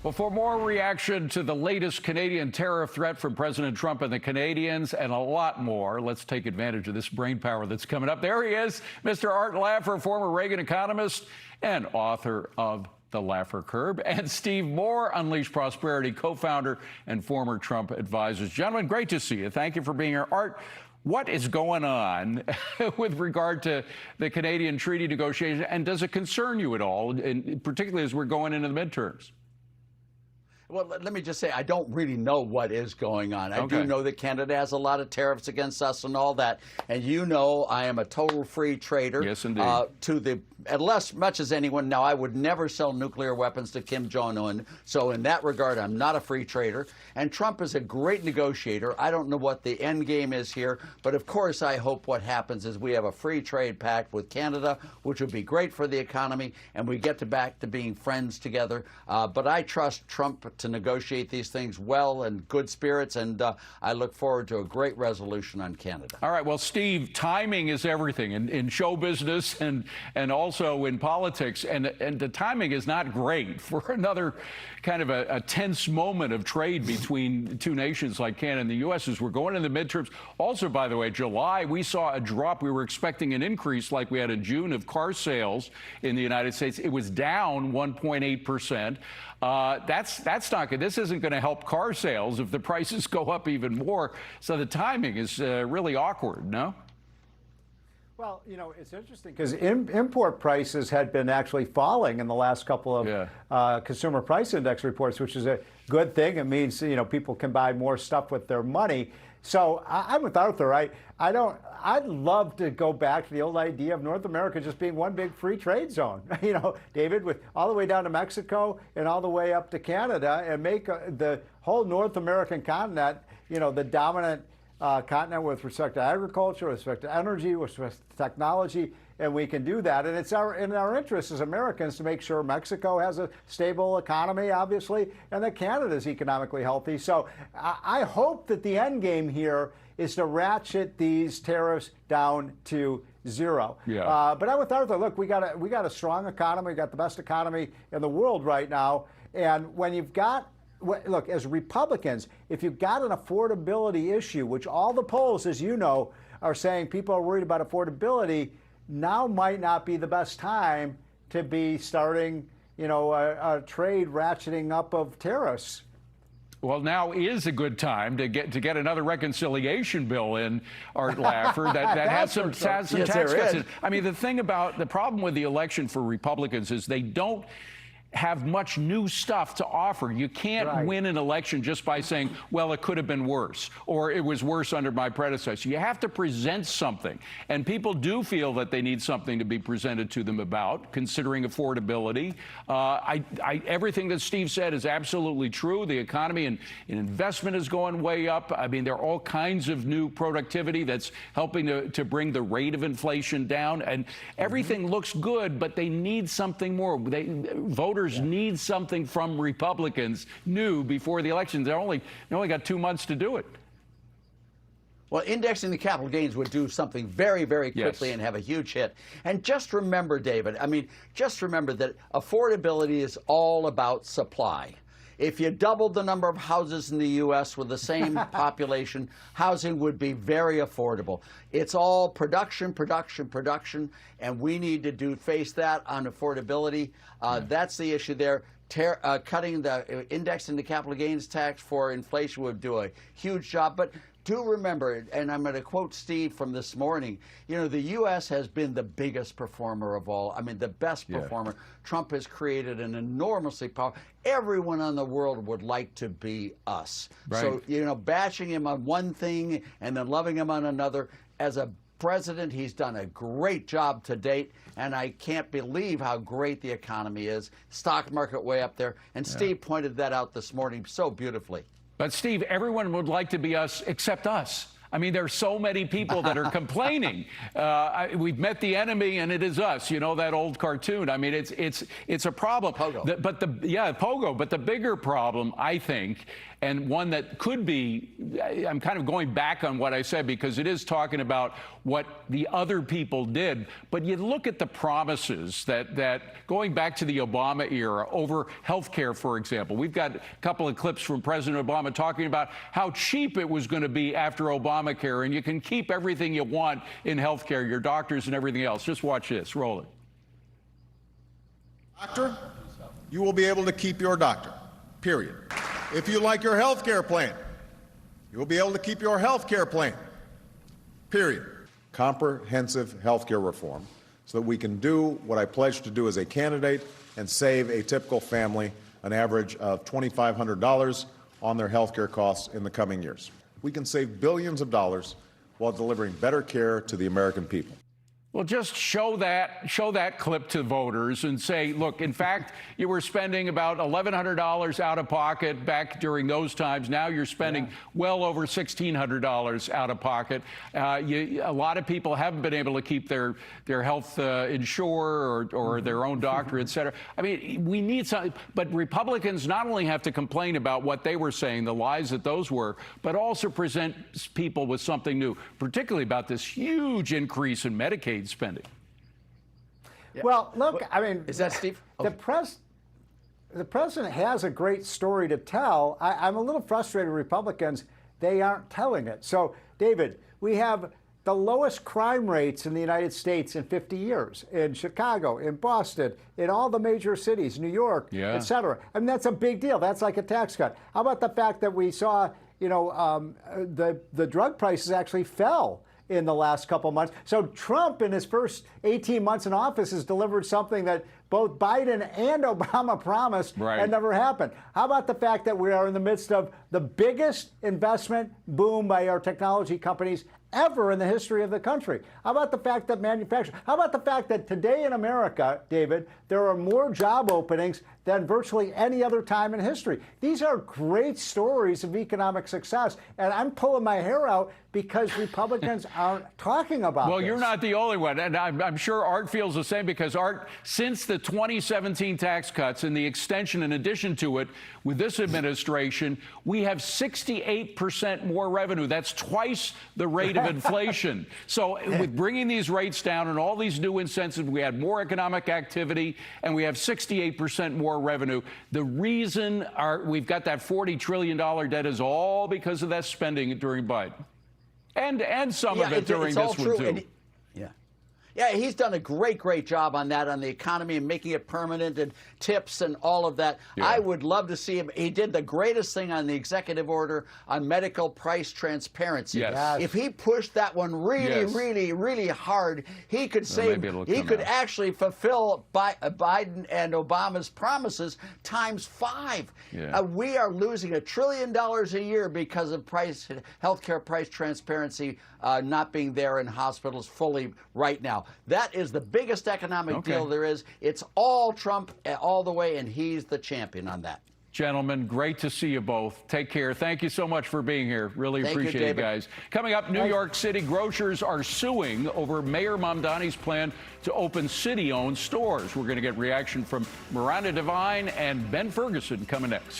Well, for more reaction to the latest Canadian tariff threat from President Trump and the Canadians and a lot more, let's take advantage of this brainpower that's coming up. There he is, Mr. Art Laffer, former Reagan economist and author of The Laffer Curve, and Steve Moore, Unleash Prosperity co-founder and former Trump advisors. Gentlemen, great to see you. Thank you for being here. Art, what is going on with regard to the Canadian treaty negotiation, and does it concern you at all, and particularly as we're going into the midterms? Well, let me just say, I don't really know what is going on. I do know that Canada has a lot of tariffs against us and all that. And you know I am a total free trader. Yes, indeed. As much as anyone. Now, I would never sell nuclear weapons to Kim Jong-un. So in that regard, I'm not a free trader. And Trump is a great negotiator. I don't know what the end game is here. But of course, I hope what happens is we have a free trade pact with Canada, which would be great for the economy. And we get back to being friends together. But I trust Trump to negotiate these things well and good spirits, and I look forward to a great resolution on Canada. All right. Well, Steve, timing is everything in show business and also in politics, and the timing is not great for another kind of a tense moment of trade between two nations like Canada and the U.S. as we're going into the midterms. Also, by the way, July, we saw a drop. We were expecting an increase like we had in June of car sales in the United States. It was down 1.8%. That's not good. This isn't going to help car sales if the prices go up even more. So the timing is really awkward, no? Well, you know, it's interesting because import prices had been actually falling in the last couple of consumer price index reports, which is a good thing. It means, you know, people can buy more stuff with their money. So I'm with Arthur. I'd love to go back to the old idea of North America just being one big free trade zone. You know, David, with all the way down to Mexico and all the way up to Canada, and make the whole North American continent, you know, the dominant continent with respect to agriculture, with respect to energy, with respect to technology, and we can do that. And it's in our interest as Americans to make sure Mexico has a stable economy, obviously, and that Canada is economically healthy. So I hope that the end game here is to ratchet these tariffs down to zero. Yeah. But I'm with Arthur. Look, we got a strong economy. We got the best economy in the world right now. And when you've got look, as Republicans, if you've got an affordability issue, which all the polls, as you know, are saying people are worried about affordability, now might not be the best time to be starting, you know, a trade ratcheting up of tariffs. Well, now is a good time to get another reconciliation bill in, Art Laffer, that has some tax cuts. I mean, the problem with the election for Republicans is they don't have much new stuff to offer. You can't win an election just by saying, well, it could have been worse, or it was worse under my predecessor. You have to present something, and people do feel that they need something to be presented to them about, considering affordability. Everything that Steve said is absolutely true. The economy and investment is going way up. I mean, there are all kinds of new productivity that's helping to bring the rate of inflation down, and everything looks good, but they need something more. Voters need something from Republicans new before the election. They only got 2 months to do it. Well, indexing the capital gains would do something very, very quickly and have a huge hit. And just remember, David, just remember that affordability is all about supply. If you doubled the number of houses in the U.S. with the same population, housing would be very affordable. It's all production, production, production, and we need to face that on affordability. That's the issue there. Cutting the indexing the capital gains tax for inflation would do a huge job. But do remember, and I'm going to quote Steve from this morning, you know, the U.S. has been the biggest performer of all. I mean, the best performer. Trump has created an enormously powerful. Everyone in the world would like to be us. So, you know, bashing him on one thing and then loving him on another. As a president, he's done a great job to date, and I can't believe how great the economy is. Stock market way up there. And Steve pointed that out this morning so beautifully. But, Steve, everyone would like to be us except us. I mean, there's so many people that are complaining. We've met the enemy, and it is us. You know that old cartoon. I mean, it's a problem. Pogo. Pogo. But the bigger problem, I think, and one that could be, I'm kind of going back on what I said because it is talking about what the other people did. But you look at the promises that going back to the Obama era over health care, for example. We've got a couple of clips from President Obama talking about how cheap it was going to be after Obamacare, and you can keep everything you want in health care, your doctors and everything else. Just watch this. Roll it. Doctor, you will be able to keep your doctor, period. If you like your health care plan, you will be able to keep your health care plan, period. Comprehensive health care reform so that we can do what I pledged to do as a candidate and save a typical family an average of $2,500 on their health care costs in the coming years. We can save billions of dollars while delivering better care to the American people. Well, just show that clip to voters and say, look, in fact, you were spending about $1,100 out of pocket back during those times. Now you're spending well over $1,600 out of pocket. A lot of people haven't been able to keep their health insurer or their own doctor, et cetera. I mean, we need something. But Republicans not only have to complain about what they were saying, the lies that those were, but also present people with something new, particularly about this huge increase in Medicaid spending. Yeah. Well, look, I mean, is that Steve? The president has a great story to tell. I'm a little frustrated with Republicans. They aren't telling it. So, David, we have the lowest crime rates in the United States in 50 years, in Chicago, in Boston, in all the major cities, New York, et cetera. I mean, that's a big deal. That's like a tax cut. How about the fact that we saw, you know, the drug prices actually fell in the last couple of months? So Trump, in his first 18 months in office, has delivered something that both Biden and Obama promised and never happened. How about the fact that we are in the midst of the biggest investment boom by our technology companies ever in the history of the country? How about the fact that manufacturing? How about the fact that today in America, David, there are more job openings than virtually any other time in history? These are great stories of economic success, and I'm pulling my hair out because Republicans aren't talking about Well, this. you're not the only one, and I'm sure Art feels the same because, Art, since the 2017 tax cuts and the extension in addition to it with this administration, we have 68% more revenue. That's twice the rate of inflation. So with bringing these rates down and all these new incentives, we had more economic activity and we have 68% more revenue. The reason we've got that $40 trillion debt is all because of that spending during Biden. And some of it during this one, too. Yeah, he's done a great job on that, on the economy and making it permanent and tips and all of that. Yeah. I would love to see him. He did the greatest thing on the executive order on medical price transparency. Yes. If he pushed that one really hard, he could save, he could actually fulfill Biden and Obama's promises times 5. Yeah. We are losing $1 trillion a year because of healthcare price transparency not being there in hospitals fully right now. That is the biggest economic deal there is. It's all Trump all the way, and he's the champion on that. Gentlemen, great to see you both. Take care. Thank you so much for being here. Really appreciate it, guys. Coming up, New York City grocers are suing over Mayor Mamdani's plan to open city-owned stores. We're going to get reaction from Miranda Devine and Ben Ferguson coming next.